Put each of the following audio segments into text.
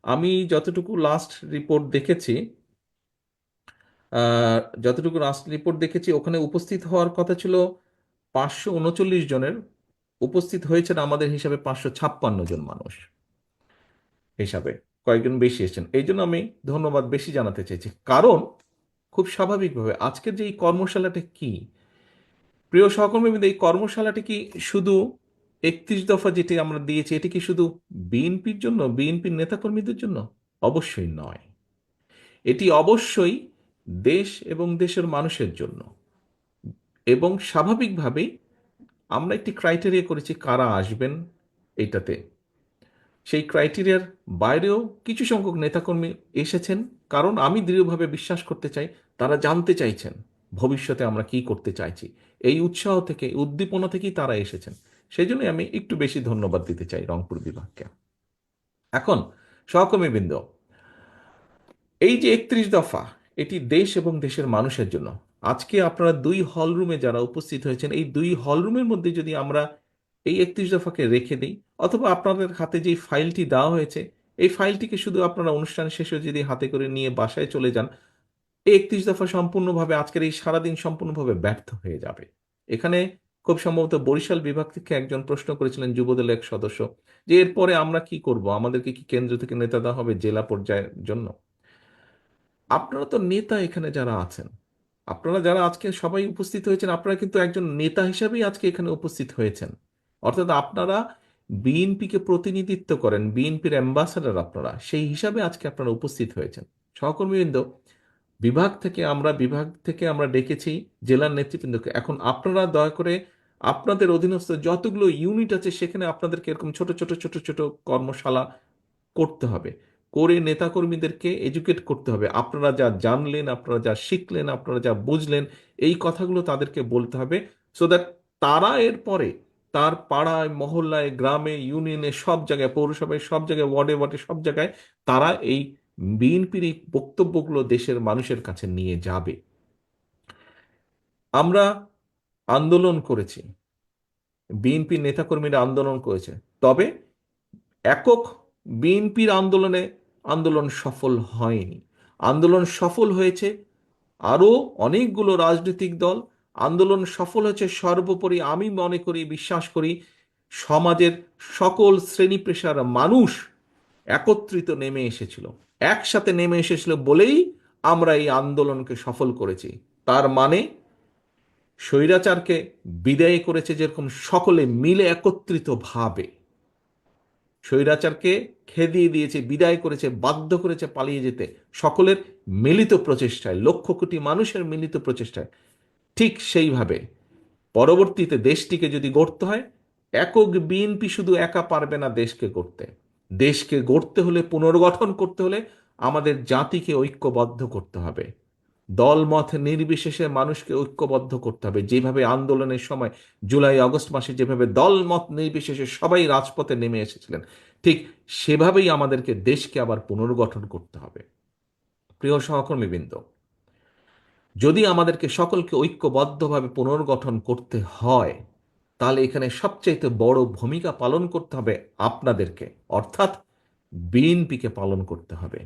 আমি যতটুকু last report দেখেছি, যতটুকু লাস্ট রিপোর্ট দেখেছি ওখানে উপস্থিত হওয়ার কথা ছিল 539 জনের, উপস্থিত হয়েছেন আমাদের হিসাবে 556 জন মানুষ হিসাবে, কয়েকজন বেশি এসেছেন। এই জন্য আমি ধন্যবাদ বেশি জানাতে চাইছি, কারণ খুব স্বাভাবিকভাবে আজকের যে এই কর্মশালাটা কি, প্রিয় সহকর্মীবৃন্দ, এই কর্মশালাটি কি শুধু 31 দফা যেটি আমরা দিয়েছি এটি কি শুধু বিএনপির জন্য, বিএনপির নেতাকর্মীদের জন্য? অবশ্যই নয়। এটি অবশ্যই দেশ এবং দেশের মানুষের জন্য। এবং স্বাভাবিকভাবেই আমরা একটি ক্রাইটেরিয়া করেছি কারা আসবেন এইটাতে। সেই ক্রাইটেরিয়ার বাইরেও কিছু সংখ্যক নেতাকর্মী এসেছেন, কারণ আমি দৃঢ়ভাবে বিশ্বাস করতে চাই তারা জানতে চাইছেন ভবিষ্যতে আমরা কি করতে চাইছি। এই উৎসাহ থেকে, উদ্দীপনা থেকেই তারা এসেছেন। সেই জন্যই আমি একটু বেশি ধন্যবাদ দিতে চাই রংপুর বিভাগকে। এখন সহকর্মীবৃন্দ, এই যে 31 দফা, এটি দেশ এবং দেশের মানুষের জন্য। আজকে আপনারা দুই হলরুমে যারা উপস্থিত হয়েছেন, এই দুই হলরুমের মধ্যে যদি আমরা এই 31 দফাকে রেখে দিই, অথবা আপনাদের হাতে যে ফাইলটি দেওয়া হয়েছে এই ফাইলটিকে শুধু আপনারা অনুষ্ঠান শেষে যদি হাতে করে নিয়ে বাসায় চলে যান, এই 31 দফা সম্পূর্ণভাবে আজকের এই সারাদিন সম্পূর্ণভাবে ব্যর্থ হয়ে যাবে। এখানে খুব সম্ভবত বরিশাল বিভাগ থেকে একজন প্রশ্ন করেছিলেন, যুবদলের এক সদস্য, যে এরপরে আমরা কি করব, আমাদেরকে কি কেন্দ্র থেকে নেতা দেওয়া হবে জেলা পর্যায়ের জন্য? আপনারা তো নেতা, এখানে যারা আছেন, আপনারা যারা আজকে সবাই উপস্থিত হয়েছেন, আপনারা কিন্তু একজন নেতা হিসাবেই আজকে এখানে উপস্থিত হয়েছেন। অর্থাৎ আপনারা বিএনপিকে প্রতিনিধিত্ব করেন, বিএনপির অ্যাম্বাসাডার আপনারা, সেই হিসাবে আজকে আপনারা উপস্থিত হয়েছেন। সহকর্মীবৃন্দ, বিভাগ থেকে আমরা ডেকেছি জেলার নেতৃবৃন্দকে। এখন আপনারা দয়া করে আপনাদের অধীনস্থ যতগুলো ইউনিট আছে সেখানে আপনাদেরকে এরকম ছোট ছোট ছোট ছোট কর্মশালা করতে হবে, করে নেতাকর্মীদেরকে এডুকেট করতে হবে। আপনারা যা জানলেন, আপনারা যা শিখলেন, আপনারা যা বুঝলেন, এই কথাগুলো তাদেরকে বলতে হবে, সো দ্যাট তারা এরপরে তার পাড়ায়, মহল্লায়, গ্রামে, ইউনিয়নে, সব জায়গায়, পৌরসভায়, সব জায়গায়, ওয়ার্ডে ওয়ার্ডে, সব জায়গায় তারা এই বিএনপির এই বক্তব্যগুলো দেশের মানুষের কাছে নিয়ে যাবে। আমরা আন্দোলন করেছি, বিএনপির নেতাকর্মীরা আন্দোলন করেছে, তবে একক বিএনপির আন্দোলন সফল হয়নি। আন্দোলন সফল হয়েছে আরো অনেকগুলো রাজনৈতিক দল। আন্দোলন সফল হয়েছে সর্বোপরি, আমি মনে করি, বিশ্বাস করি, সমাজের সকল শ্রেণী পেশার মানুষ একত্রিত নেমে এসেছিল, একসাথে নেমে এসেছিল বলেই আমরা এই আন্দোলনকে সফল করেছি। তার মানে স্বৈরাচারকে বিদায় করেছে যেরকম সকলে মিলে একত্রিত ভাবে, স্বৈরাচারকে খেদিয়ে দিয়েছে, বিদায় করেছে, বাধ্য করেছে পালিয়ে যেতে, সকলের মিলিত প্রচেষ্টায়, লক্ষ কোটি মানুষের মিলিত প্রচেষ্টায়। ঠিক সেইভাবে পরবর্তীতে দেশটিকে যদি গড়তে হয়, একক বিএনপি শুধু একা পারবে না দেশকে গড়তে। দেশকে গড়তে হলে, পুনর্গঠন করতে হলে আমাদের জাতিকে ঐক্যবদ্ধ করতে হবে। দলমত নির্বিশেষে মানুষকে ঐক্যবদ্ধ করতে হবে। যেভাবে আন্দোলনের সময় জুলাই আগস্ট মাসে যেভাবে দলমত নির্বিশেষে সবাই রাজপথে নেমে এসেছিলেন, ঠিক সেভাবেই আমাদেরকে দেশকে আবার পুনর্গঠন করতে হবে। প্রিয় সহকর্মীবৃন্দ, যদি আমাদেরকে সকলকে ঐক্যবদ্ধভাবে পুনর্গঠন করতে হয়, তাহলে এখানে সবচাইতে বড় ভূমিকা পালন করতে হবে আপনাদেরকে, অর্থাৎ বিএনপিকে পালন করতে হবে।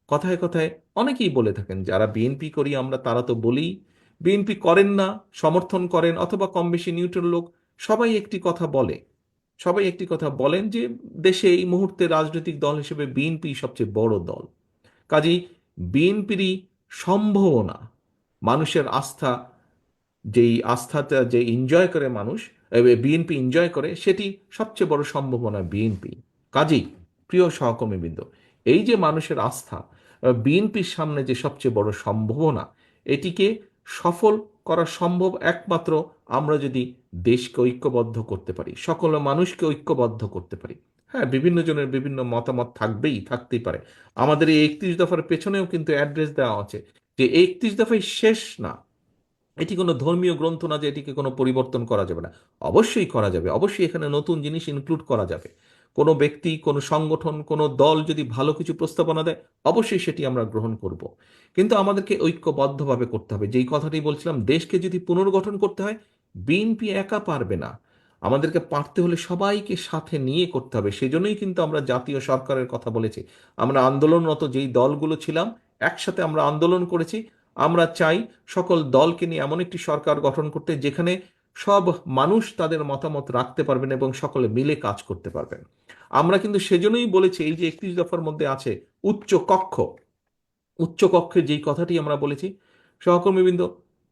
কথায় কথায় অনেকেই বলে থাকেন, যারা বিএনপি করি আমরা তারা তো বলি, বিএনপি করেন না, সমর্থন করেন, অথবা কম বেশি নিউট্রাল লোক, সবাই একটি কথা বলে, সবাই একটি কথা বলেন যে দেশে এই মুহূর্তে রাজনৈতিক দল হিসেবে বিএনপি সবচেয়ে বড় দল। কাজেই বিএনপিরই সম্ভাবনা, মানুষের আস্থা, যেই আস্থাটা যে এনজয় করে মানুষ, বিএনপি এনজয় করে, সেটি সবচেয়ে বড় সম্ভাবনা বিএনপি। কাজেই প্রিয় সহকর্মীবৃন্দ, এই যে মানুষের আস্থা, বিএনপির সামনে যে সবচেয়ে বড় সম্ভাবনা, এটিকে সফল করা সম্ভব একমাত্র আমরা যদি দেশকে ঐক্যবদ্ধ করতে পারি, সকল মানুষকে ঐক্যবদ্ধ করতে পারি। হ্যাঁ, বিভিন্ন জনের বিভিন্ন মতামত থাকতেই পারে। আমাদের এই 31 দফার পেছনেও কিন্তু অ্যাড্রেস দেওয়া আছে যে 31 দফাই শেষ না, এটি কোনো ধর্মীয় গ্রন্থ না যে এটিকে কোনো পরিবর্তন করা যাবে না। অবশ্যই করা যাবে, অবশ্যই এখানে নতুন জিনিস ইনক্লুড করা যাবে। কোনো ব্যক্তি, কোনো সংগঠন, কোনো দল যদি ভালো কিছু প্রস্তাবনা দেয়, অবশ্যই সেটি আমরা গ্রহণ করব। কিন্তু আমাদেরকে ঐক্যবদ্ধভাবে করতে হবে। যেই কথাটি বলছিলাম, দেশকে যদি পুনর্গঠন করতে হয়, বিএনপি একা পারবে না। আমাদেরকে পারতে হলে সবাইকে সাথে নিয়ে করতে হবে। সেজন্যই কিন্তু আমরা জাতীয় সরকারের কথা বলেছি। আমরা আন্দোলনরত যেই দলগুলো ছিলাম, একসাথে আমরা আন্দোলন করেছি। আমরা চাই সকল দলকে নিয়ে এমন একটি সরকার গঠন করতে যেখানে সব মানুষ তাদের মতামত রাখতে পারবেন এবং সকলে মিলে কাজ করতে পারবেন। আমরা কিন্তু সেজন্যই বলেছি, এই যে 31 দফার মধ্যে আছে উচ্চ কক্ষ, উচ্চ কক্ষের যেই কথাটি আমরা বলেছি, সহকর্মীবৃন্দ,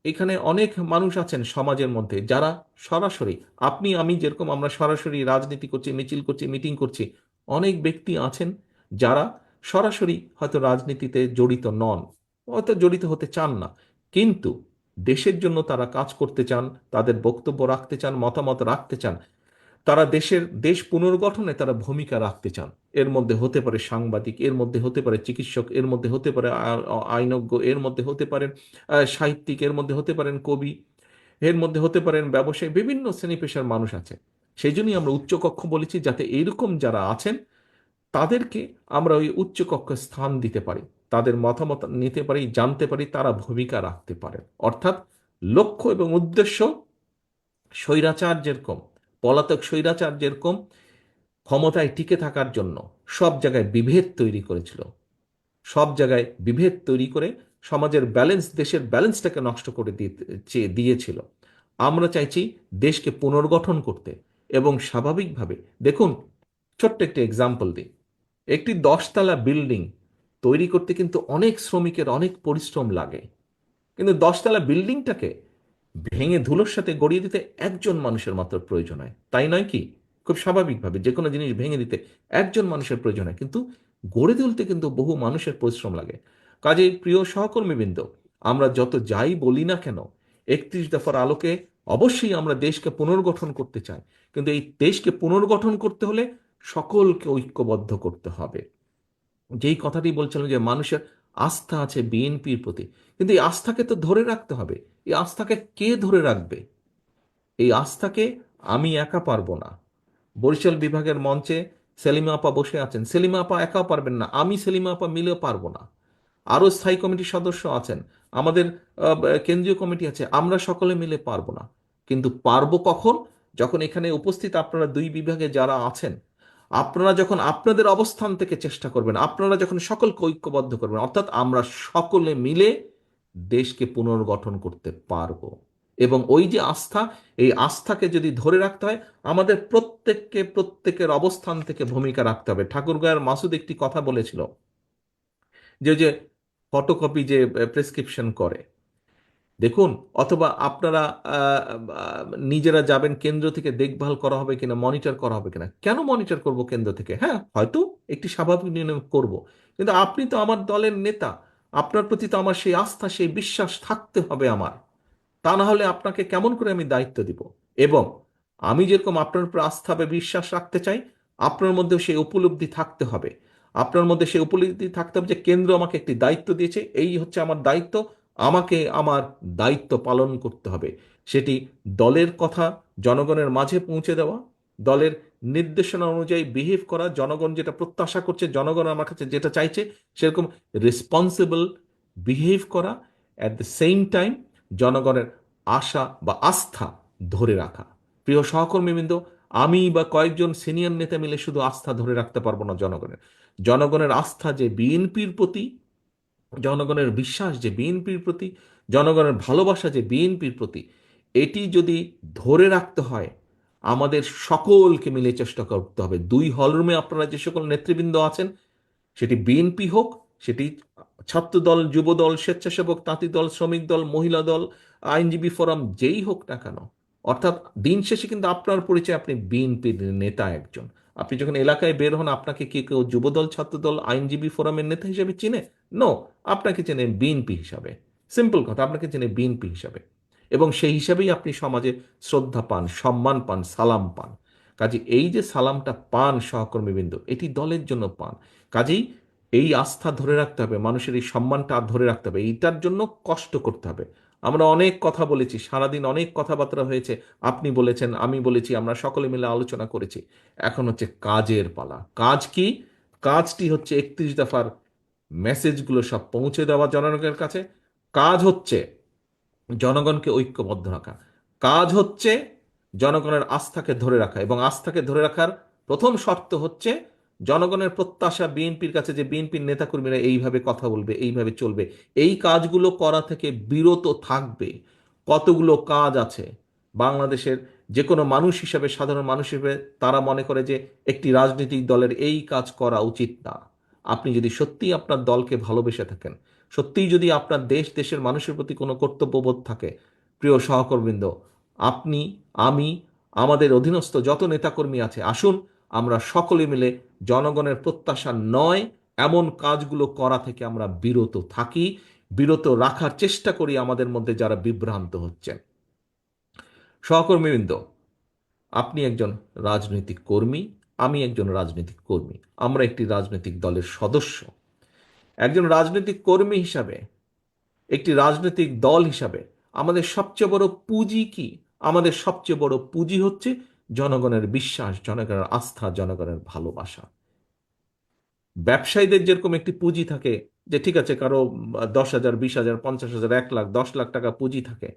এখানে অনেক মানুষ আছেন সমাজের মধ্যে যারা সরাসরি, আপনি আমি যেরকম আমরা সরাসরি রাজনীতি করছি, মিছিল করছি, মিটিং করছি, অনেক ব্যক্তি আছেন যারা সরাসরি হয়তো রাজনীতিতে জড়িত নন, হয়তো জড়িত হতে চান না, কিন্তু দেশের জন্য তারা কাজ করতে চান, তাদের বক্তব্য রাখতে চান, মতামত রাখতে চান, তারা দেশ পুনর্গঠনে তারা ভূমিকা রাখতে চান। এর মধ্যে হতে পারে সাংবাদিক, এর মধ্যে হতে পারে চিকিৎসক, এর মধ্যে হতে পারে আইনজ্ঞ, এর মধ্যে হতে পারেন সাহিত্যিক, এর মধ্যে হতে পারেন কবি, এর মধ্যে হতে পারেন ব্যবসায়ী, বিভিন্ন শ্রেণী পেশার মানুষ আছে। সেই জন্যই আমরা উচ্চকক্ষ বলেছি, যাতে এইরকম যারা আছেন তাদেরকে আমরা ওই উচ্চকক্ষে স্থান দিতে পারি, তাদের মতামত নিতে পারি, জানতে পারি, তারা ভূমিকা রাখতে পারেন। অর্থাৎ লক্ষ্য এবং উদ্দেশ্য, স্বৈরাচার যেরকম, পলাতক স্বৈরাচার যেরকম ক্ষমতায় টিকে থাকার জন্য সব জায়গায় বিভেদ তৈরি করেছিল, সব জায়গায় বিভেদ তৈরি করে সমাজের ব্যালেন্স, দেশের ব্যালেন্সটাকে নষ্ট করে দিয়েছিল। আমরা চাইছি দেশকে পুনর্গঠন করতে এবং স্বাভাবিকভাবে, দেখুন, ছোট্ট একটি এক্সাম্পল দিই। একটি 10 তলা বিল্ডিং তৈরি করতে কিন্তু অনেক শ্রমিকের অনেক পরিশ্রম লাগে, কিন্তু 10 তলা বিল্ডিংটাকে ভেঙে ধুলোর সাথে গড়িয়ে দিতে একজন মানুষের মাত্র প্রয়োজন হয়, তাই নয় কি? খুব স্বাভাবিকভাবে যে কোনো জিনিস ভেঙে দিতে একজন মানুষের প্রয়োজন হয়, কিন্তু গড়ে তুলতে কিন্তু বহু মানুষের পরিশ্রম লাগে। কাজেই প্রিয় সহকর্মীবৃন্দ, আমরা যত যাই বলি না কেন, 31 দফার আলোকে অবশ্যই আমরা দেশকে পুনর্গঠন করতে চাই, কিন্তু এই দেশকে পুনর্গঠন করতে হলে সকলকে ঐক্যবদ্ধ করতে হবে। যেই কথাটি বলছিলাম যে মানুষের আস্থা আছে বিএনপির প্রতি, কিন্তু এই আস্থাকে তো ধরে রাখতে হবে। এই আস্থাকে কে ধরে রাখবে? এই আস্থাকে আমি একা পারবো না। বরিশাল বিভাগের মঞ্চে সেলিমা আপা বসে আছেন, সেলিমা আপা একাও পারবেন না, আমি সেলিমা আপা মিলেও পারবো না। আরো স্থায়ী কমিটির সদস্য আছেন, আমাদের কেন্দ্রীয় কমিটি আছে, আমরা সকলে মিলে পারবো না। কিন্তু পারবো কখন? যখন এখানে উপস্থিত আপনারা দুই বিভাগে যারা আছেন, আপনারা যখন আপনাদের অবস্থান থেকে চেষ্টা করবেন, আপনারা যখন সকলকে ঐক্যবদ্ধ করবেন, অর্থাৎ আমরা সকলে মিলে দেশকে পুনর্গঠন করতে পারবো। এবং ওই যে আস্থা, এই আস্থাকে যদি ধরে রাখতে হয়, আমাদের প্রত্যেককে প্রত্যেকের অবস্থান থেকে ভূমিকা রাখতে হবে। ঠাকুরগাঁয়ের মাসুদ একটি কথা বলেছিল, যে ফটোকপি যে প্রেসক্রিপশন করে, দেখুন, অথবা আপনারা আহ, আহ, নিজেরা যাবেন, কেন্দ্র থেকে দেখভাল করা হবে কিনা, মনিটর করা হবে কিনা। কেন মনিটর করব কেন্দ্র থেকে? হ্যাঁ, হয়তো একটি স্বাভাবিক নিয়ম করব, কিন্তু আপনি তো আমার দলের নেতা, আপনার প্রতি তো আমার সেই আস্থা, সেই বিশ্বাস থাকতে হবে আমার। তা না হলে আপনাকে কেমন করে আমি দায়িত্ব দিব? এবং আমি যেরকম আপনার উপর আস্থা বা বিশ্বাস রাখতে চাই, আপনার মধ্যেও সেই উপলব্ধি থাকতে হবে। আপনার মধ্যে সেই উপলব্ধি থাকতে হবে যে কেন্দ্র আমাকে একটি দায়িত্ব দিয়েছে, এই হচ্ছে আমার দায়িত্ব, আমাকে আমার দায়িত্ব পালন করতে হবে। সেটি দলের কথা জনগণের মাঝে পৌঁছে দেওয়া, দলের নির্দেশনা অনুযায়ী বিহেভ করা, জনগণ যেটা প্রত্যাশা করছে, জনগণ আমার কাছে যেটা চাইছে সেরকম রেসপন্সিবল বিহেভ করা, অ্যাট দ্য সেম টাইম জনগণের আশা বা আস্থা ধরে রাখা। প্রিয় সহকর্মীবৃন্দ, আমি বা কয়েকজন সিনিয়র নেতা মিলে শুধু আস্থা ধরে রাখতে পারবো না জনগণের। জনগণের আস্থা যে বিএনপির প্রতি, জনগণের বিশ্বাস যে বিএনপির প্রতি, জনগণের ভালোবাসা যে বিএনপির প্রতি, এটি যদি ধরে রাখতে হয়, আমাদের সকলকে মিলে চেষ্টা করতে হবে। দুই হলরুমে আপনারা যে সকল নেতৃবৃন্দ আছেন, সেটি বিএনপি হোক, সেটি ছাত্র দল, যুব দল, স্বেচ্ছাসেবক, তাঁতি দল, শ্রমিক দল, মহিলা দল, আইনজীবী ফোরাম, যেই হোক না কেন, অর্থাৎ দিন শেষে কিন্তু আপনার পরিচয় আপনি বিএনপির নেতা একজন। আপনি যখন এলাকায় বের হন, আপনাকে কি কেউ যুবদল, ছাত্রদল, আইনজীবী ফোরামের নেতা হিসেবে চিনে? নো, আপনাকে চেনে বিএনপি হিসাবে। সিম্পল কথা, আপনাকে চেনে বিএনপি হিসাবে। এবং সেই হিসাবেই আপনি সমাজে শ্রদ্ধা পান, সম্মান পান, সালাম পান। কাজে এই যে সালামটা পান সহকর্মীবৃন্দ, এটি দলের জন্য পান। কাজেই এই আস্থা ধরে রাখতে হবে, মানুষের এই সম্মানটা ধরে রাখতে হবে, এইটার জন্য কষ্ট করতে হবে। আমরা অনেক কথা বলেছি, সারাদিন অনেক কথাবার্তা হয়েছে, আপনি বলেছেন, আমি বলেছি, আমরা সকলে মিলে আলোচনা করেছি। এখন হচ্ছে কাজের পালা। কাজ কি? কাজটি হচ্ছে 31 দফার মেসেজগুলো সব পৌঁছে দেওয়া জনগণের কাছে। কাজ হচ্ছে জনগণকে ঐক্যবদ্ধ রাখা। কাজ হচ্ছে জনগণের আস্থাকে ধরে রাখা, এবং আস্থাকে ধরে রাখার প্রথম শর্ত হচ্ছে জনগণের প্রত্যাশা বিএনপির কাছে যে বিএনপির নেতাকর্মীরা এইভাবে কথা বলবে, এইভাবে চলবে, এই কাজগুলো করা থেকে বিরত থাকবে। কতগুলো কাজ আছে বাংলাদেশের যে কোনো মানুষ হিসাবে, সাধারণ মানুষ হিসেবে তারা মনে করে যে একটি রাজনৈতিক দলের এই কাজ করা উচিত না। আপনি যদি সত্যিই আপনার দলকে ভালোবেসে থাকেন, সত্যিই যদি আপনার দেশের মানুষের প্রতি কোনো কর্তব্যবোধ থাকে, প্রিয় সহকর্মীবৃন্দ, আপনি, আমি, আমাদের অধীনস্থ যত নেতাকর্মী আছে, আসুন আমরা সকলে মিলে জনগণের প্রত্যাশা নয় এমন কাজগুলো করা থেকে আমরা বিরত থাকি, বিরত রাখার চেষ্টা করি আমাদের মধ্যে যারা বিভ্রান্ত হচ্ছেন। সহকর্মীবৃন্দ, আপনি একজন রাজনৈতিক কর্মী, আমি একজন রাজনৈতিক কর্মী, আমরা একটি রাজনৈতিক দলের সদস্য। একজন রাজনৈতিক কর্মী হিসাবে, একটি রাজনৈতিক দল হিসাবে আমাদের সবচেয়ে বড় পুঁজি কি? আমাদের সবচেয়ে বড় পুঁজি হচ্ছে জনগণের বিশ্বাস, জনগণের আস্থা, জনগণের ভালোবাসা। ব্যবসায়ীদের যেরকম একটি পুঁজি থাকে, যে ঠিক আছে কারো 10,000, 20,000, 50,000, 1 লাখ, 10 লাখ টাকা পুঁজি থাকে,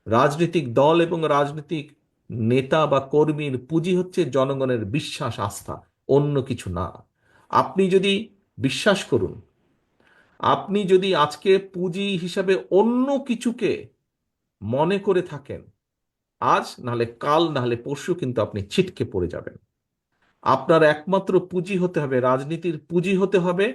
রাজনৈতিক দল এবং রাজনৈতিক নেতা বা কর্মীর পুঁজি হচ্ছে জনগণের বিশ্বাস, আস্থা, অন্য কিছু না। আপনি যদি বিশ্বাস করুন, আপনি যদি আজকে পুঁজি হিসাবে অন্য কিছুকে মনে করে থাকেন, আজ নাহলে কাল নাহলে পরশু কিন্তু আপনি ছিটকে পড়ে যাবেন। আপনার একমাত্র পুঁজি হতে হবে, রাজনীতির পুঁজি হতে হবে,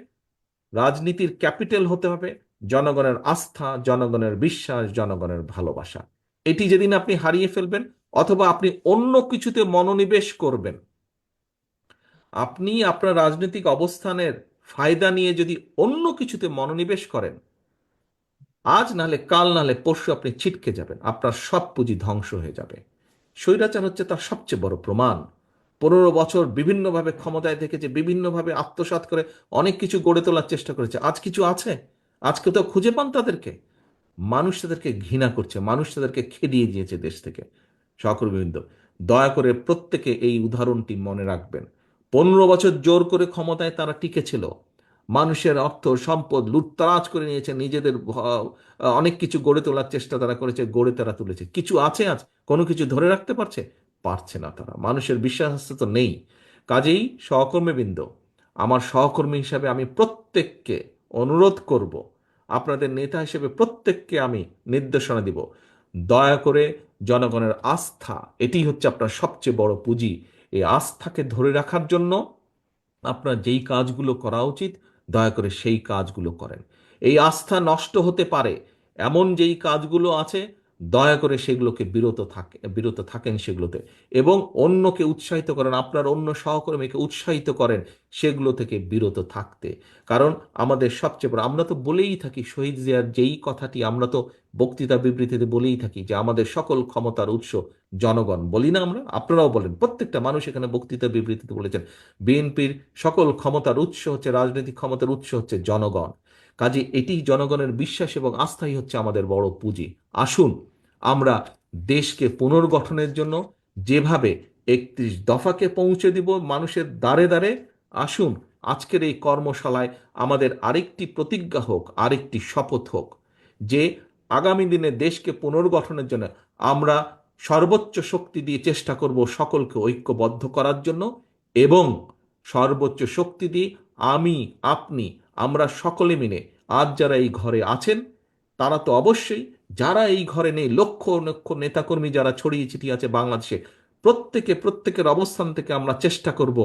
রাজনীতির ক্যাপিটাল হতে হবে জনগণের আস্থা, জনগণের বিশ্বাস, জনগণের ভালোবাসা। এটি যেদিন আপনি হারিয়ে ফেলবেন, অথবা আপনি অন্য কিছুতে মনোনিবেশ করবেন, আপনি আপনার রাজনৈতিক অবস্থানের ফায়দা নিয়ে যদি অন্য কিছুতে মনোনিবেশ করেন, আজ নাহলে কাল নাহলে পরশু আপনি ছিটকে যাবেন, আপনার সব পুঁজি ধ্বংস হয়ে যাবে। স্বৈরাচার হচ্ছে তার সবচেয়ে বড় প্রমাণ। 15 বছর বিভিন্নভাবে ক্ষমতায় থেকেছে, বিভিন্নভাবে আত্মসাৎ করে অনেক কিছু গড়ে তোলার চেষ্টা করেছে। আজ কিছু আছে? আজকে তো খুঁজে পান তাদেরকে? মানুষ তাদেরকে ঘৃণা করছে, মানুষ তাদেরকে খেদিয়ে দিয়েছে দেশ থেকে। সহকর্মীবৃন্দ, দয়া করে প্রত্যেকে এই উদাহরণটি মনে রাখবেন। 15 বছর জোর করে ক্ষমতায় তারা টিকেছিল, মানুষের অর্থ সম্পদ লুটতরাজ করে নিয়েছে, নিজেদের অনেক কিছু গড়ে তোলার চেষ্টা তারা করেছে, গড়ে তারা তুলেছে। কিছু আছে আজ? কোনো কিছু ধরে রাখতে পারছে? পারছে না তারা। মানুষের বিশ্বাস তো নেই। কাজেই সহকর্মীবৃন্দ, আমার সহকর্মী হিসাবে আমি প্রত্যেককে অনুরোধ করব, আপনাদের নেতা হিসেবে প্রত্যেককে আমি নির্দেশনা দিব, দয়া করে জনগণের আস্থা, এটি হচ্ছে আপনার সবচেয়ে বড় পুঁজি। এই আস্থাকে ধরে রাখার জন্য আপনার যেই কাজগুলো করা উচিত, দয়া করে সেই কাজগুলো করেন। এই আস্থা নষ্ট হতে পারে এমন যেই কাজগুলো আছে, দয়া করে সেগুলোকে বিরত থাকেন সেগুলোতে, এবং অন্যকে উৎসাহিত করেন, আপনার অন্য সহকর্মীকে উৎসাহিত করেন সেগুলো থেকে বিরত থাকতে। কারণ আমাদের সবচেয়ে বড়, আমরা তো বলেই থাকি শহীদ জিয়ার যেই কথাটি, আমরা তো বক্তৃতা বিবৃতিতে বলেই থাকি যে আমাদের সকল ক্ষমতার উৎস জনগণ, বলি না আমরা? আপনারাও বলেন, প্রত্যেকটা মানুষ এখানে বক্তৃতা বিবৃতিতে বলেছেন বিএনপির সকল ক্ষমতার উৎস হচ্ছে, রাজনৈতিক ক্ষমতার উৎস হচ্ছে জনগণ। কাজে এটি জনগণের বিশ্বাস এবং আস্থাই হচ্ছে আমাদের বড় পুঁজি। আসুন আমরা দেশকে পুনর্গঠনের জন্য যেভাবে 31 দফাকে পৌঁছে দিব মানুষের দ্বারে দ্বারে, আসুন আজকের এই কর্মশালায় আমাদের আরেকটি প্রতিজ্ঞা হোক, আরেকটি শপথ হোক, যে আগামী দিনে দেশকে পুনর্গঠনের জন্য আমরা সর্বোচ্চ শক্তি দিয়ে চেষ্টা করব সকলকে ঐক্যবদ্ধ করার জন্য, এবং সর্বোচ্চ শক্তি দিয়ে আমি, আপনি, আমরা সকলে মিলে, আজ যারা এই ঘরে আছেন তারা তো অবশ্যই, যারা এই ঘরে নেই, লক্ষ লক্ষ নেতাকর্মী যারা ছড়িয়ে ছিটিয়ে আছে বাংলাদেশে, প্রত্যেকের অবস্থান থেকে আমরা চেষ্টা করব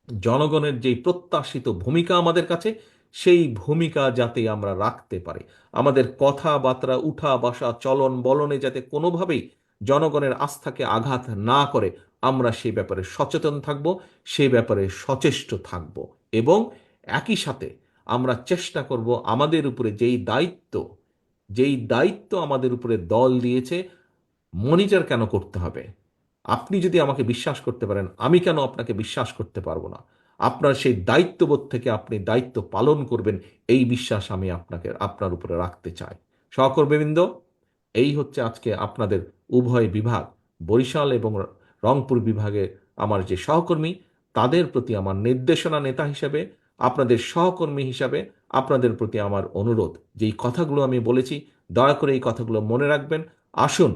জনগণের যেই প্রত্যাশিত ভূমিকা আমাদের কাছে, সেই ভূমিকা যাতে আমরা রাখতে পারি। আমাদের কথাবার্তা, উঠা বসা, চলন বলনে যাতে কোনোভাবেই জনগণের আস্থাকে আঘাত না করে, আমরা সেই ব্যাপারে সচেতন থাকব, সেই ব্যাপারে সচেষ্ট থাকব, এবং একই সাথে আমরা চেষ্টা করব আমাদের উপরে যেই দায়িত্ব আমাদের উপরে দল দিয়েছে, মনিটর কেন করতে হবে? আপনি যদি আমাকে বিশ্বাস করতে পারেন, আমি কেন আপনাকে বিশ্বাস করতে পারবো না? আপনার সেই দায়িত্ববোধ থেকে আপনি দায়িত্ব পালন করবেন, এই বিশ্বাস আমি আপনার উপরে রাখতে চাই। সহকর্মীবৃন্দ, এই হচ্ছে আজকে আপনাদের উভয় বিভাগ, বরিশাল এবং রংপুর বিভাগে আমার যে সহকর্মী, তাদের প্রতি আমার নির্দেশনা নেতা হিসেবে, আপনাদের সহকর্মী হিসাবে আপনাদের প্রতি আমার অনুরোধ, যেই কথাগুলো আমি বলেছি, দয়া করে এই কথাগুলো মনে রাখবেন। আসুন,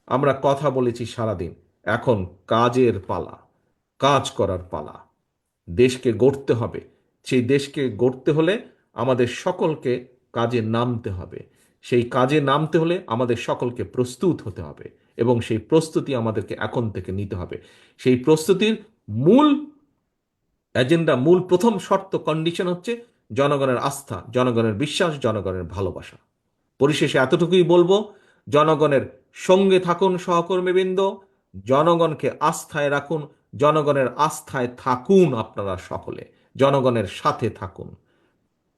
আমরা কথা বলেছি সারাদিন, এখন কাজের পালা, কাজ করার পালা। দেশকে গড়তে হবে। সেই দেশকে গড়তে হলে আমাদের সকলকে কাজে নামতে হবে। সেই কাজে নামতে হলে আমাদের সকলকে প্রস্তুত হতে হবে, এবং সেই প্রস্তুতি আমাদেরকে এখন থেকে নিতে হবে। সেই প্রস্তুতির মূল এজেন্ডা, মূল প্রথম শর্ত, কন্ডিশন হচ্ছে জনগণের আস্থা, জনগণের বিশ্বাস, জনগণের ভালোবাসা। পরিশেষে এতটুকুই বলবো, জনগণের সঙ্গে থাকুন সহকর্মীবৃন্দ, জনগণকে আস্থায় রাখুন, জনগণের আস্থায় থাকুন আপনারা সকলে, জনগণের সাথে থাকুন।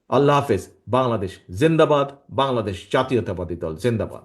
আল্লাহ হাফেজ। বাংলাদেশ জিন্দাবাদ, বাংলাদেশ জাতীয়তাবাদী দল জিন্দাবাদ।